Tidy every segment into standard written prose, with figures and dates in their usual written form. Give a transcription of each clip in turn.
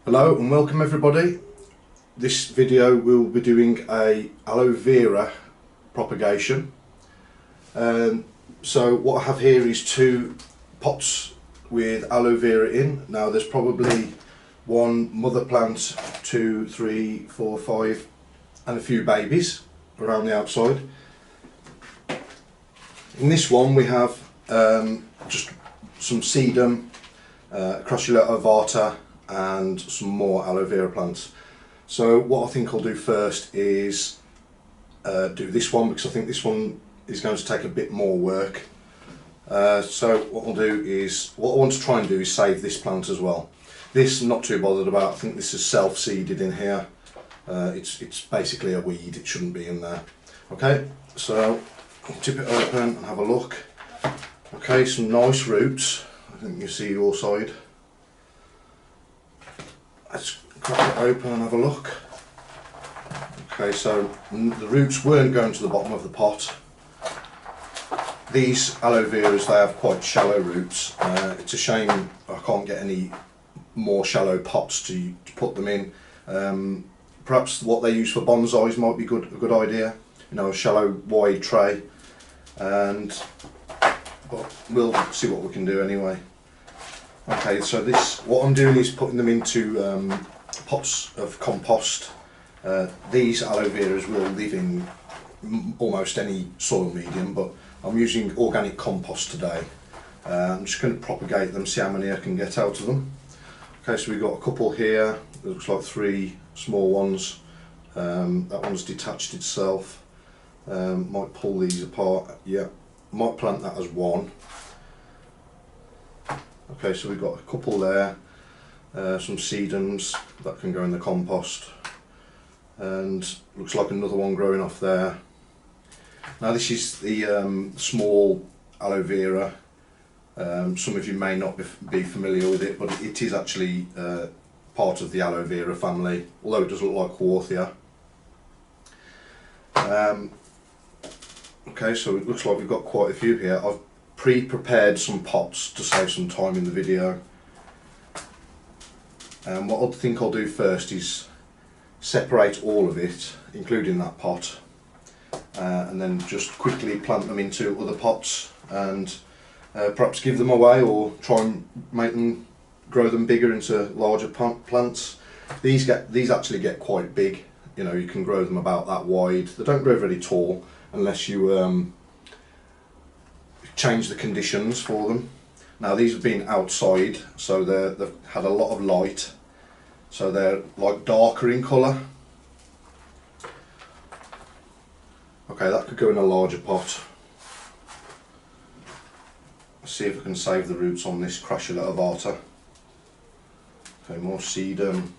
Hello and welcome everybody. This video we'll be doing a aloe vera propagation. So what I have here is two pots with aloe vera in. Now there's probably one mother plant, 2, 3, 4, 5 and a few babies around the outside. In this one we have just some sedum, Aloe Vera and some more aloe vera plants. So what I think I'll do first is do this one, because I think this one is going to take a bit more work. So what I'll do is, what I want to try and do is save this plant as well. This I'm not too bothered about. I think this is self-seeded in here. It's basically a weed, it shouldn't be in there. Okay, so I'll tip it open and have a look. Okay, some nice roots. I think you see your side. Let's crack it open and have a look. Okay, so the roots weren't going to the bottom of the pot. These aloe veras, they have quite shallow roots. It's a shame I can't get any more shallow pots to put them in. Perhaps what they use for bonsais might be a good idea. You know, a shallow wide tray. But we'll see what we can do anyway. Okay, so what I'm doing is putting them into pots of compost. These aloe veras will live in almost any soil medium, but I'm using organic compost today. I'm just going to propagate them, see how many I can get out of them. Okay, so we've got a couple here. It looks like 3 small ones. That one's detached itself. Might pull these apart. Yeah, might plant that as one. Okay, so we've got a couple there, some sedums that can go in the compost, and looks like another one growing off there. Now this is the small aloe vera. Some of you may not be familiar with it, but it is actually part of the aloe vera family, although it does look like Hawthia. Okay, so it looks like we've got quite a few here. I've pre-prepared some pots to save some time in the video. And what I think I'll do first is separate all of it, including that pot, and then just quickly plant them into other pots and perhaps give them away, or try and grow them bigger into larger plants. These actually get quite big. You know, you can grow them about that wide. They don't grow very tall unless you change the conditions for them. Now these have been outside, so they've had a lot of light, so they're like darker in colour. Okay, that could go in a larger pot. Let's see if I can save the roots on this Aloe Vera. Okay, more sedum.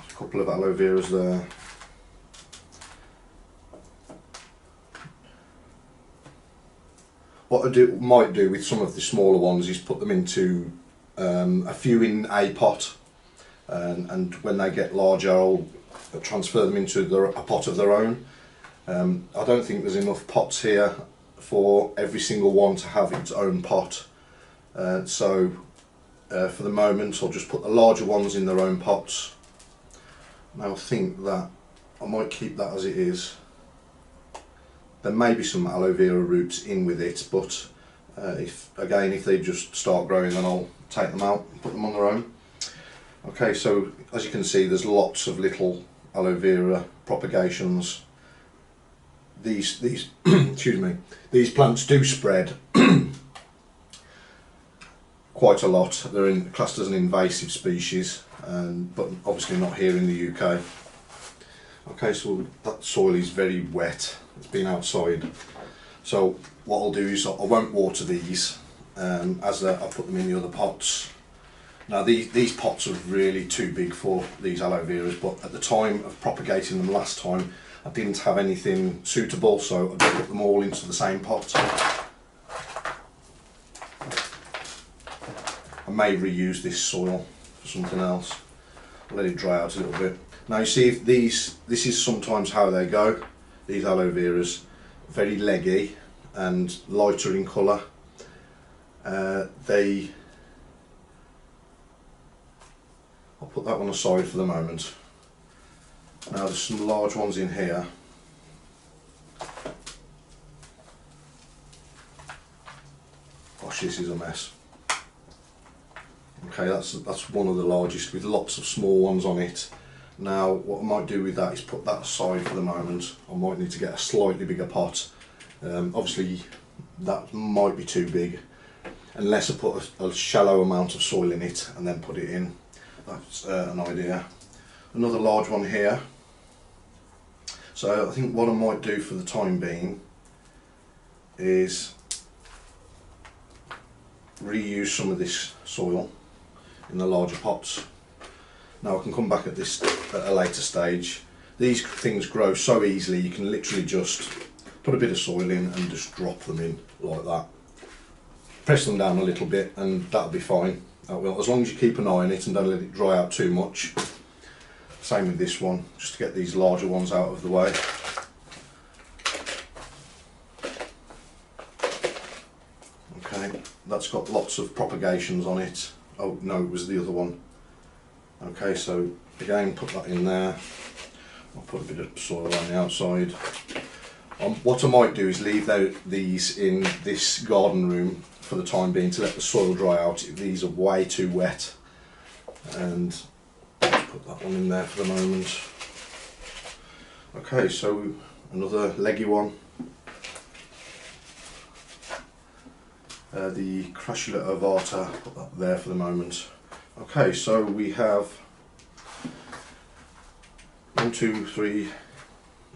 A couple of aloe veras there. What I might do with some of the smaller ones is put them into a few in a pot, and when they get larger I'll transfer them into a pot of their own. I don't think there's enough pots here for every single one to have its own pot, so for the moment I'll just put the larger ones in their own pots. Now I think that I might keep that as it is. There may be some aloe vera roots in with it, but if they just start growing, then I'll take them out and put them on their own. Okay, so as you can see, there's lots of little aloe vera propagations. These excuse me, these plants do spread quite a lot. They're classed as an invasive species, but obviously not here in the UK. Okay, so that soil is very wet. It's been outside. So what I'll do is I won't water these as I put them in the other pots. Now these pots are really too big for these aloe veras, but at the time of propagating them last time I didn't have anything suitable, so I just put them all into the same pot. I may reuse this soil for something else. Let it dry out a little bit. Now you see, if this is sometimes how they go. These aloe veras, very leggy and lighter in colour. They put that one aside for the moment. Now there's some large ones in here. Gosh, this is a mess. Okay, that's one of the largest with lots of small ones on it. Now what I might do with that is put that aside for the moment. I might need to get a slightly bigger pot. Obviously that might be too big unless I put a shallow amount of soil in it and then put it in. That's an idea. Another large one here. So I think what I might do for the time being is reuse some of this soil in the larger pots. Now I can come back at this at a later stage. These things grow so easily, you can literally just put a bit of soil in and just drop them in like that. Press them down a little bit and that'll be fine. That will, as long as you keep an eye on it and don't let it dry out too much. Same with this one, just to get these larger ones out of the way. Okay, that's got lots of propagations on it. Oh no, it was the other one. Okay, so again, put that in there. I'll put a bit of soil on the outside. What I might do is leave these in this garden room for the time being to let the soil dry out. These are way too wet. And let's put that one in there for the moment. Okay, so another leggy one. The Crashula ovata, put that there for the moment. Okay, so we have 1, 2, 3.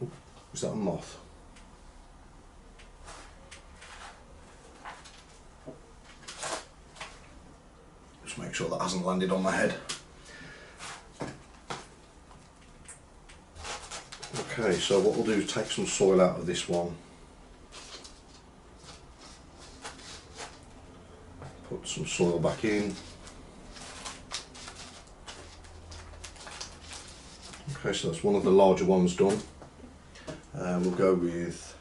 Ooh, is that a moth? Just make sure that hasn't landed on my head. Okay, so what we'll do is take some soil out of this one. Put some soil back in. Okay, so that's one of the larger ones done. We'll go with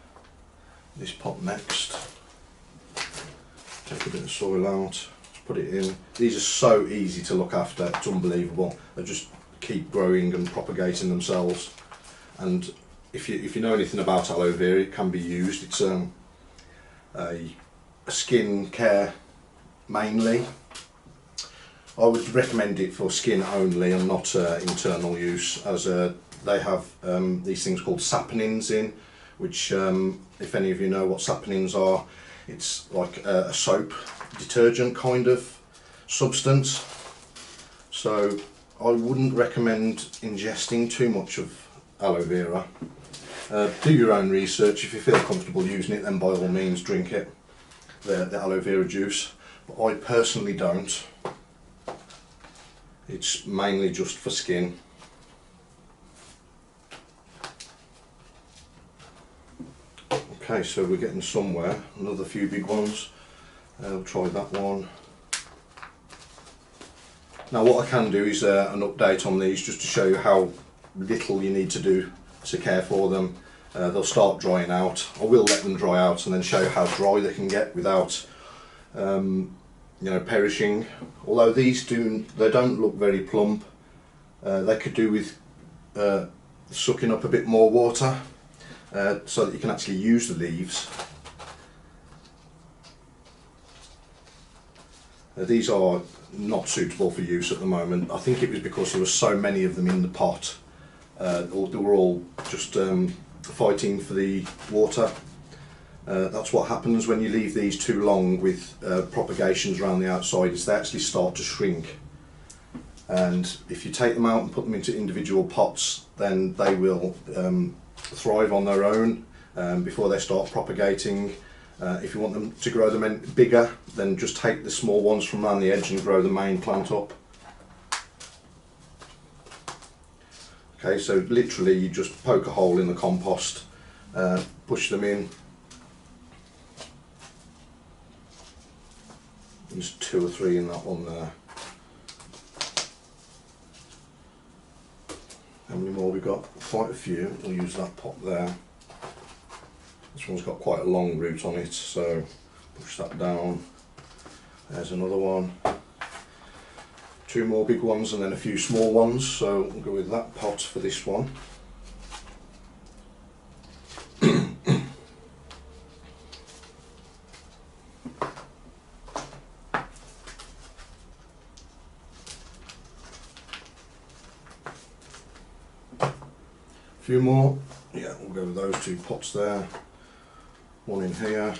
this pot next. Take a bit of soil out, put it in. These are so easy to look after, it's unbelievable. They just keep growing and propagating themselves. And if you know anything about aloe vera, it can be used. It's a skin care mainly. I would recommend it for skin only and not internal use, as they have these things called saponins in, which if any of you know what saponins are, it's like a soap detergent kind of substance. So I wouldn't recommend ingesting too much of aloe vera. Do your own research. If you feel comfortable using it, then by all means drink it, the aloe vera juice. But I personally don't. It's mainly just for skin. Okay, so we're getting somewhere. Another few big ones. We'll try that one. Now what I can do is an update on these, just to show you how little you need to do to care for them. They'll start drying out. I will let them dry out and then show you how dry they can get without you know, perishing. Although these they don't look very plump. They could do with sucking up a bit more water so that you can actually use the leaves. These are not suitable for use at the moment. I think it was because there were so many of them in the pot. They were all just fighting for the water. That's what happens when you leave these too long with propagations around the outside, is they actually start to shrink. And if you take them out and put them into individual pots, then they will thrive on their own before they start propagating. If you want them to grow them bigger, then just take the small ones from around the edge and grow the main plant up. Okay, so literally you just poke a hole in the compost, push them in. There's 2 or 3 in that one there. How many more we got? Quite a few. We'll use that pot there. This one's got quite a long root on it, so push that down. There's another one. 2 more big ones and then a few small ones, so we'll go with that pot for this one. A few more, yeah, we'll go with those 2 pots there, one in here.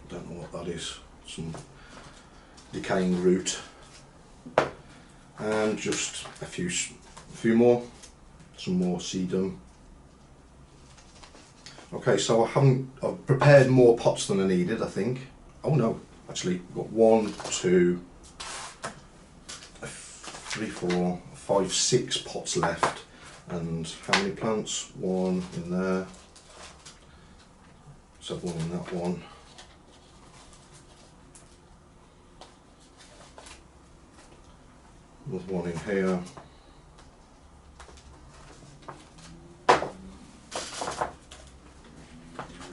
Don't know what that is, some decaying root, and just a few more, some more sedum. Okay, so I've prepared more pots than I needed, I think. Oh no, actually I've got 1, 2, 3, 4, 5, 6 pots left, and how many plants? 1 in there, so 1 in that one. With 1 in here,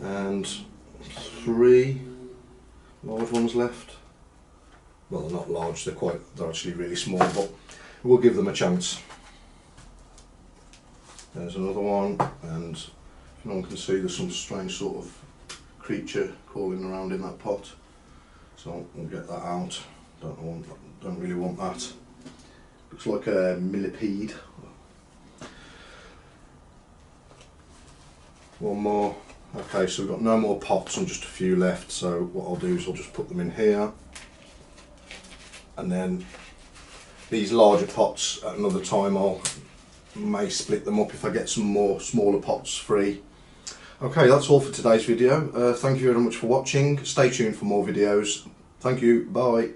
and 3 large ones left. Well, they're not large, they're actually really small, but we'll give them a chance. There's another one, and if no one can see, there's some strange sort of creature crawling around in that pot, so we'll get that out. Don't really want that. Looks like a millipede. 1 more. Okay, so we've got no more pots and just a few left, so what I'll do is I'll just put them in here, and then these larger pots at another time I may split them up if I get some more smaller pots free. Okay, that's all for today's video. Thank you very much for watching. Stay tuned for more videos. Thank you, bye.